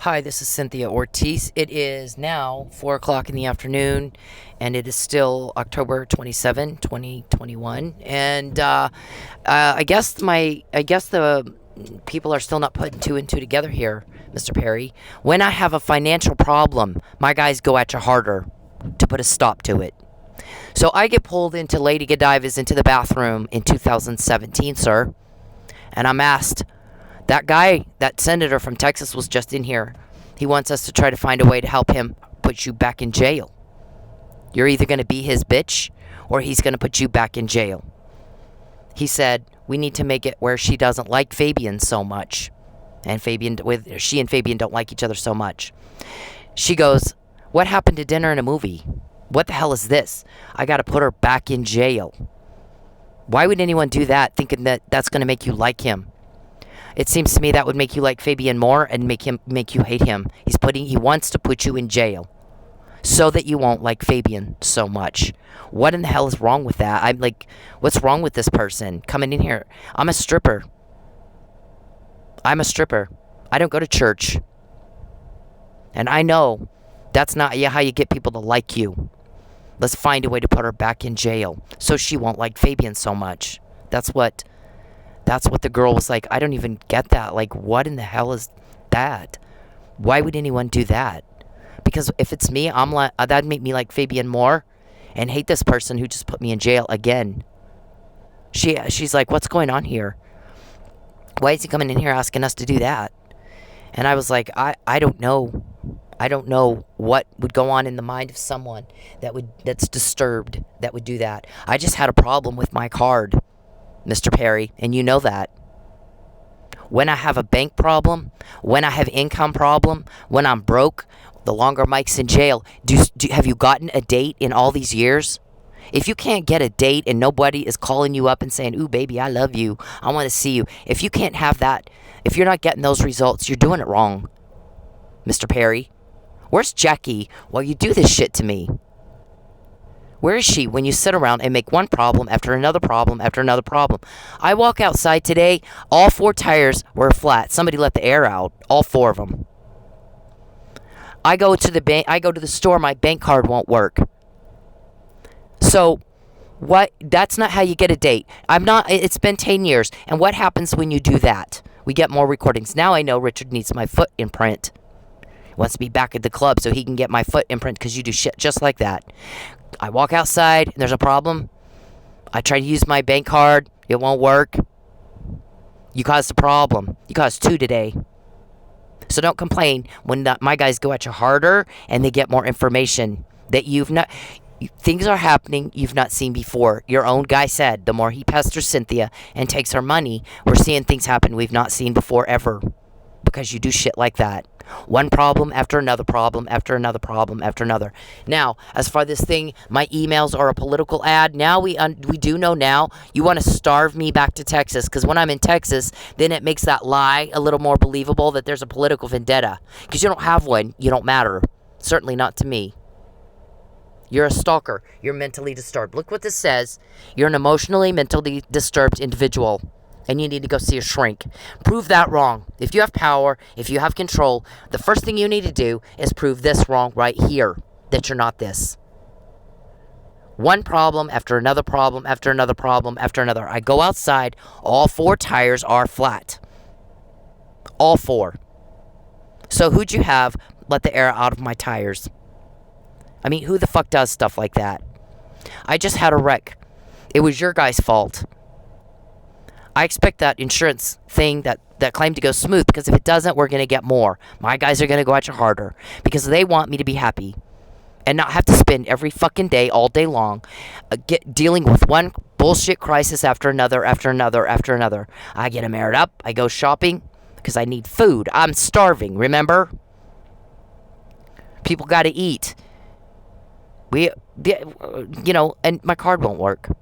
Hi, this is Cynthia Ortiz. It is now 4 o'clock in the afternoon, and it is still October 27, 2021. And I guess the people are still not putting two and two together here, Mr. Perry. When I have a financial problem, my guys go at you harder to put a stop to it. So I get pulled into Lady Godiva's into the bathroom in 2017, sir, and I'm asked, that guy, that senator from Texas was just in here. He wants us to try to find a way to help him put you back in jail. You're either going to be his bitch or he's going to put you back in jail. He said, we need to make it where she doesn't like Fabian so much. And she and Fabian don't like each other so much. She goes, what happened to dinner and a movie? What the hell is this? I got to put her back in jail. Why would anyone do that thinking that that's going to make you like him? It seems to me that would make you like Fabian more and make you hate him. He wants to put you in jail so that you won't like Fabian so much. What in the hell is wrong with that? I'm like, what's wrong with this person coming in here? I'm a stripper. I don't go to church. And I know that's not how you get people to like you. Let's find a way to put her back in jail so she won't like Fabian so much. That's what the girl was like. I don't even get that. Like, what in the hell is that? Why would anyone do that? Because if it's me, I'm like, that'd make me like Fabian more and hate this person who just put me in jail again. She's like, what's going on here? Why is he coming in here asking us to do that? And I was like, I don't know. I don't know what would go on in the mind of someone that's disturbed that would do that. I just had a problem with my card, Mr. Perry, and you know that. When I have a bank problem, when I have income problem, when I'm broke, the longer Mike's in jail, have you gotten a date in all these years? If you can't get a date and nobody is calling you up and saying, ooh, baby, I love you, I want to see you. If you can't have that, if you're not getting those results, you're doing it wrong, Mr. Perry. Where's Jackie while you do this shit to me? Where is she when you sit around and make one problem after another problem after another problem? I walk outside today, all 4 tires were flat. Somebody let the air out, all 4 of them. I go to the store, my bank card won't work. So, what? That's not how you get a date. It's been 10 years. And what happens when you do that? We get more recordings. Now I know Richard needs my foot imprint. He wants to be back at the club so he can get my foot imprint because you do shit just like that. I walk outside and there's a problem. I try to use my bank card. It won't work. You caused a problem. You caused 2 today. So don't complain when my guys go at you harder and they get more information that things are happening you've not seen before. Your own guy said the more he pesters Cynthia and takes her money, we're seeing things happen we've not seen before ever. Because you do shit like that. One problem after another problem after another problem after another. Now, as far as this thing, my emails are a political ad. Now we do know now you want to starve me back to Texas. Because when I'm in Texas, then it makes that lie a little more believable that there's a political vendetta. Because you don't have one, you don't matter. Certainly not to me. You're a stalker. You're mentally disturbed. Look what this says. You're an emotionally, mentally disturbed individual. And you need to go see a shrink. Prove that wrong. If you have power, if you have control, the first thing you need to do is prove this wrong right here, that you're not this. One problem after another problem after another problem after another. I go outside, all 4 tires are flat. All 4. So who'd you have let the air out of my tires? I mean, who the fuck does stuff like that? I just had a wreck. It was your guy's fault. I expect that insurance thing, that claim to go smooth, because if it doesn't, we're going to get more. My guys are going to go at you harder because they want me to be happy and not have to spend every fucking day, all day long, dealing with one bullshit crisis after another, after another, after another. I get them aired up. I go shopping because I need food. I'm starving, remember? People got to eat. And my card won't work.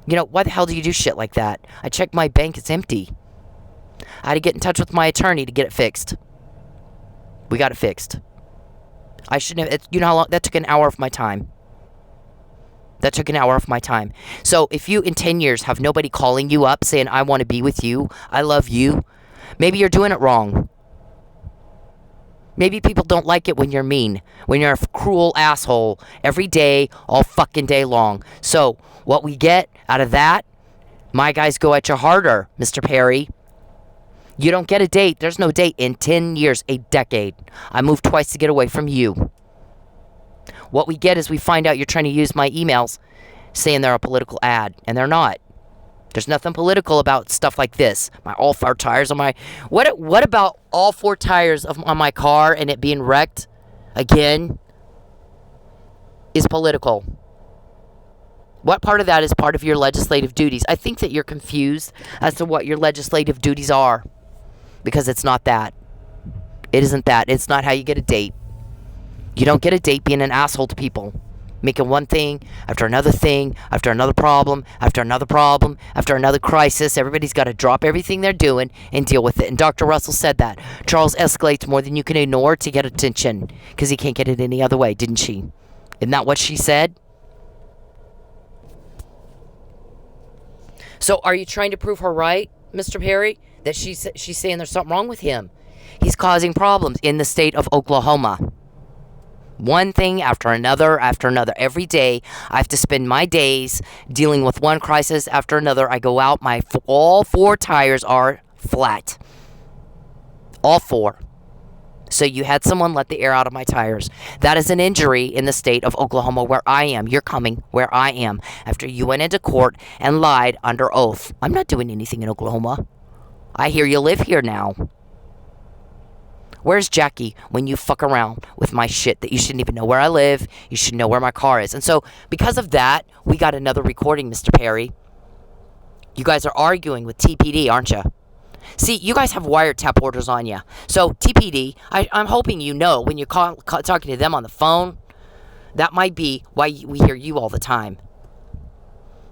Why the hell do you do shit like that? I checked my bank, it's empty. I had to get in touch with my attorney to get it fixed. We got it fixed. I shouldn't have, you know how long, that took an hour of my time. So if you, in 10 years, have nobody calling you up saying, I want to be with you, I love you, maybe you're doing it wrong. Maybe people don't like it when you're mean, when you're a cruel asshole every day, all fucking day long. So, what we get out of that, my guys go at you harder, Mr. Perry. You don't get a date. There's no date in 10 years, a decade. I moved twice to get away from you. What we get is we find out you're trying to use my emails saying they're a political ad, and they're not. There's nothing political about stuff like this. My all four tires on my... What about all four tires on my car and it being wrecked again is political? What part of that is part of your legislative duties? I think that you're confused as to what your legislative duties are. Because it's not that. It isn't that. It's not how you get a date. You don't get a date being an asshole to people. Making one thing after another thing, after another problem, after another problem, after another crisis. Everybody's got to drop everything they're doing and deal with it. And Dr. Russell said that. Charles escalates more than you can ignore to get attention. Because he can't get it any other way, didn't she? Isn't that what she said? So are you trying to prove her right, Mr. Perry? That she's saying there's something wrong with him. He's causing problems in the state of Oklahoma. One thing after another, every day. I have to spend my days dealing with one crisis after another. I go out, all four tires are flat. All four. So you had someone let the air out of my tires. That is an injury in the state of Oklahoma where I am. You're coming where I am after you went into court and lied under oath. I'm not doing anything in Oklahoma. I hear you live here now. Where's Jackie when you fuck around with my shit that you shouldn't even know where I live? You should know where my car is. And so, because of that, we got another recording, Mr. Perry. You guys are arguing with TPD, aren't you? See, you guys have wiretap orders on you. So, TPD, I'm hoping you know when you're talking to them on the phone, that might be why we hear you all the time.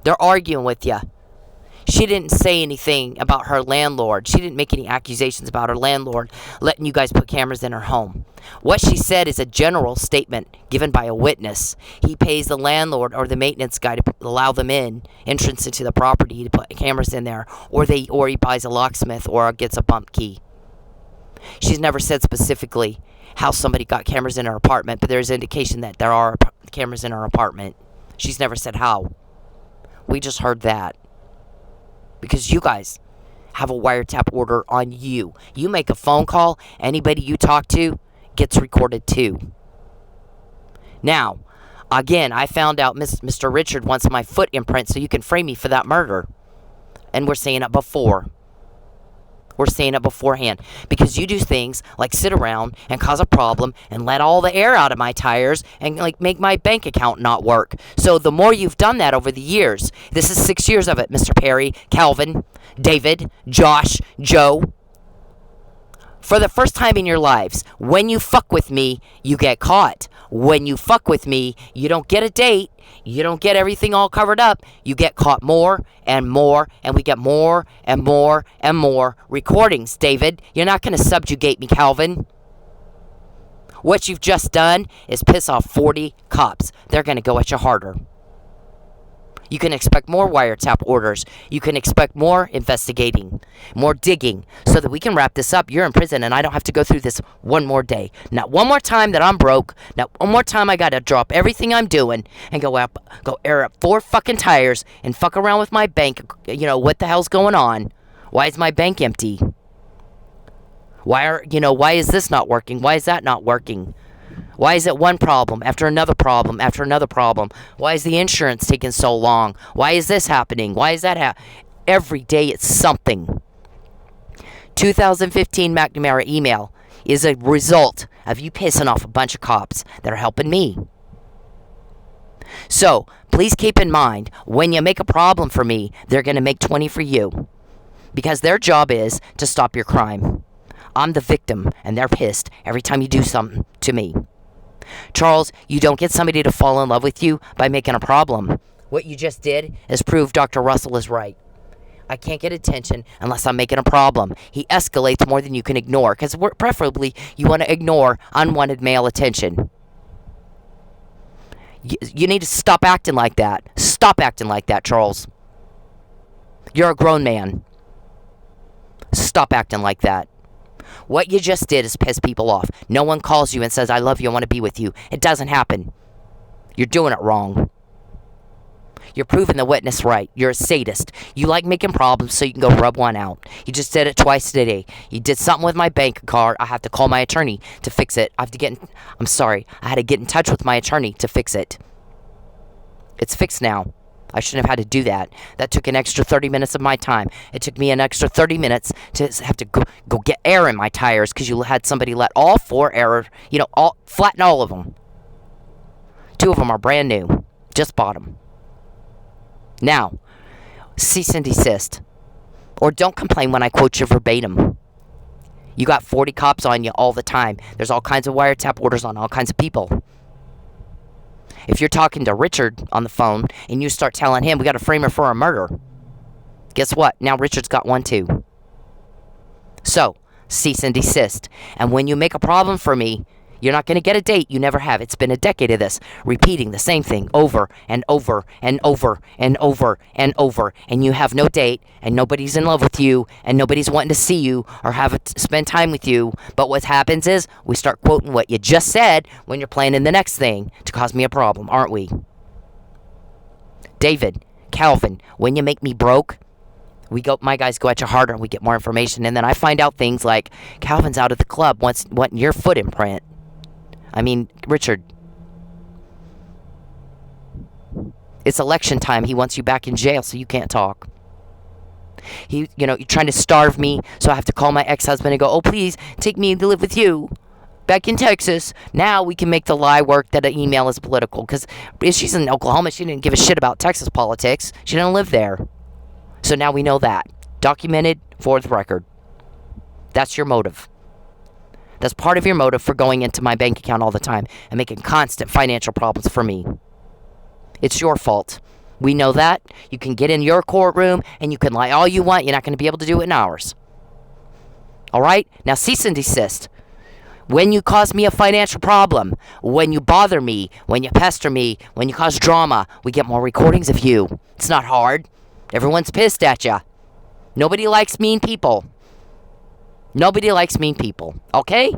They're arguing with you. She didn't say anything about her landlord. She didn't make any accusations about her landlord letting you guys put cameras in her home. What she said is a general statement given by a witness. He pays the landlord or the maintenance guy to allow them entrance into the property to put cameras in there, or he buys a locksmith or gets a bump key. She's never said specifically how somebody got cameras in her apartment, but there's indication that there are cameras in her apartment. She's never said how. We just heard that. Because you guys have a wiretap order on you. You make a phone call, anybody you talk to gets recorded too. Now, again, I found out Mr. Richard wants my foot imprint so you can frame me for that murder. And we're saying it before. We're saying it beforehand. Because you do things like sit around and cause a problem and let all the air out of my tires and make my bank account not work. So the more you've done that over the years, this is 6 years of it, Mr. Perry, Calvin, David, Josh, Joe. For the first time in your lives, when you fuck with me, you get caught. When you fuck with me, you don't get a date. You don't get everything all covered up. You get caught more and more, and we get more and more and more recordings, David. You're not going to subjugate me, Calvin. What you've just done is piss off 40 cops. They're going to go at you harder. You can expect more wiretap orders. You can expect more investigating, more digging, so that we can wrap this up. You're in prison, and I don't have to go through this one more day. Not one more time that I'm broke. Not one more time I got to drop everything I'm doing and go air up 4 fucking tires and fuck around with my bank. You know, what the hell's going on? Why is my bank empty? Why is this not working? Why is that not working? Why is it one problem after another problem after another problem? Why is the insurance taking so long? Why is this happening? Why is that happening? Every day it's something. 2015 McNamara email is a result of you pissing off a bunch of cops that are helping me. So, please keep in mind, when you make a problem for me, they're going to make 20 for you. Because their job is to stop your crime. I'm the victim, and they're pissed every time you do something to me. Charles, you don't get somebody to fall in love with you by making a problem. What you just did is prove Dr. Russell is right. I can't get attention unless I'm making a problem. He escalates more than you can ignore, because preferably you want to ignore unwanted male attention. You need to stop acting like that. Stop acting like that, Charles. You're a grown man. Stop acting like that. What you just did is piss people off. No one calls you and says, I love you, I want to be with you. It doesn't happen. You're doing it wrong. You're proving the witness right. You're a sadist. You like making problems so you can go rub one out. You just did it twice today. You did something with my bank card. I have to call my attorney to fix it. I had to get in touch with my attorney to fix it. It's fixed now. I shouldn't have had to do that. That took an extra 30 minutes of my time. It took me an extra 30 minutes to have to go get air in my tires because you had somebody let all 4 air, flatten all of them. 2 of them are brand new. Just bought them. Now, cease and desist. Or don't complain when I quote you verbatim. You got 40 cops on you all the time. There's all kinds of wiretap orders on all kinds of people. If you're talking to Richard on the phone and you start telling him we got to frame her for a murder, guess what? Now Richard's got one too. So, cease and desist. And when you make a problem for me, you're not going to get a date. You never have. It's been a decade of this, repeating the same thing over and over and over and over and over. And you have no date, and nobody's in love with you, and nobody's wanting to see you or spend time with you. But what happens is we start quoting what you just said when you're planning the next thing to cause me a problem, aren't we? David, Calvin, when you make me broke, my guys go at you harder and we get more information. And then I find out things like Calvin's out of the club wanting your foot imprint. I mean, Richard, it's election time. He wants you back in jail so you can't talk. You're trying to starve me, so I have to call my ex-husband and go, oh, please, take me to live with you back in Texas. Now we can make the lie work that an email is political. Because if she's in Oklahoma, she didn't give a shit about Texas politics. She didn't live there. So now we know that. Documented for the record. That's your motive. That's part of your motive for going into my bank account all the time and making constant financial problems for me. It's your fault. We know that. You can get in your courtroom and you can lie all you want. You're not going to be able to do it in ours. All right? Now cease and desist. When you cause me a financial problem, when you bother me, when you pester me, when you cause drama, we get more recordings of you. It's not hard. Everyone's pissed at you. Nobody likes mean people. Nobody likes mean people, okay?